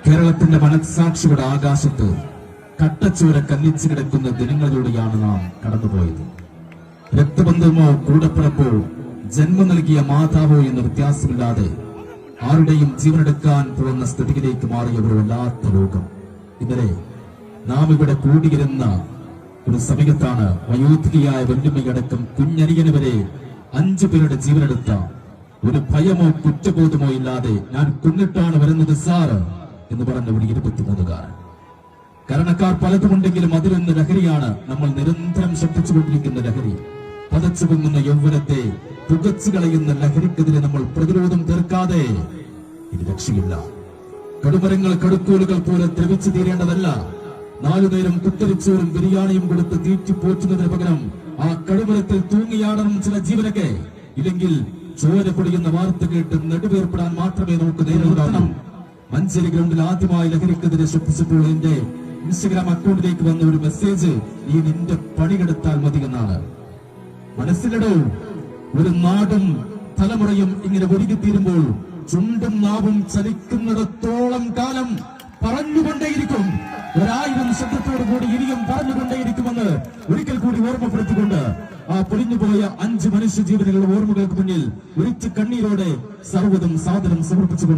കേരളത്തിന്റെ മനസ്സാക്ഷിയുടെ ആകാശത്ത് കട്ടച്ചോര കല്ലിച്ചു കിടക്കുന്ന ദിനങ്ങളിലൂടെയാണ് നാം കടന്നുപോയത്. രക്തബന്ധമോ കൂടപ്പിറപ്പോ ജന്മം നൽകിയ മാതാവോ എന്ന വ്യത്യാസമില്ലാതെ ആരുടെയും ജീവനെടുക്കാൻ പോകുന്ന സ്ഥിതിയിലേക്ക് മാറിയ ഒരു വല്ലാത്ത ലോകം. ഇന്നലെ നാം ഇവിടെ കൂടിയിരുന്ന ഒരു സമയത്താണ് വയോധികയായ വെല്ലുമ്മയടക്കം കുഞ്ഞനിയന് വരെ 5 പേരുടെ ജീവനെടുത്ത ഒരു ഭയമോ കുറ്റബോധമോ ഇല്ലാതെ ഞാൻ കൊന്നിട്ടാണ് വരുന്നത് സാറ് എന്ന് പറഞ്ഞ ഒരു 23കാരൻ. കാരണക്കാർ പലതുമുണ്ടെങ്കിലും അതിലൊന്ന് ലഹരിയാണ്. നമ്മൾ നിരന്തരം ശബ്ദിച്ചുകൊണ്ടിരിക്കുന്ന ലഹരി. പതച്ചു പൊങ്ങുന്ന യൗവനത്തെ പുകച്ചു കളയുന്ന ലഹരിക്കെതിരെ നമ്മൾ പ്രതിരോധം തീർക്കാതെ ഇത് രക്ഷയില്ല. കടുമരങ്ങൾ കടുക്കോലുകൾ പോലെ ദ്രവിച്ചു തീരേണ്ടതല്ല. 4 നേരം കുത്തരിച്ചോറും ബിരിയാണിയും കൊടുത്ത് തീറ്റിപ്പോറ്റുന്നതിന് പകരം ആ കടുമരത്തിൽ തൂങ്ങിയാടണം ചില ജീവനൊക്കെ. ഇല്ലെങ്കിൽ ചോര പൊടിയുന്ന വാർത്ത കേട്ട് നെടുവേർപ്പെടാൻ മാത്രമേ നമുക്ക് നേരിടണം. മഞ്ചേരി ഗ്രൗണ്ടിൽ ആദ്യമായി ലഹരിക്കെതിരെ ശബ്ദിച്ചപ്പോൾ എന്റെ ഇൻസ്റ്റഗ്രാം അക്കൗണ്ടിലേക്ക് വന്ന ഒരു മെസ്സേജ്, നീ നിന്റെ പണിയെടുത്താൽ മതി എന്നാണ്. മനസ്സിലിടോ, ഒരു നാടും തലമുറയും ഇങ്ങനെ ഒഴുകിത്തീരുമ്പോൾ ചുണ്ടും നാവും ചലിക്കുന്നിടത്തോളം കാലം പറഞ്ഞുകൊണ്ടേയിരിക്കും. 1000 ശബ്ദത്തോടു കൂടി ഇനിയും പറഞ്ഞുകൊണ്ടേയിരിക്കുമെന്ന് ഒരിക്കൽ കൂടി ഓർമ്മപ്പെടുത്തിക്കൊണ്ട് ആ പൊലിഞ്ഞുപോയ 5 മനുഷ്യജീവനുകളുടെ ഓർമ്മകൾക്ക് മുന്നിൽ ഒരിച്ചു കണ്ണീരോടെ സർവ്വതും സാദരം സമർപ്പിച്ചുകൊണ്ട്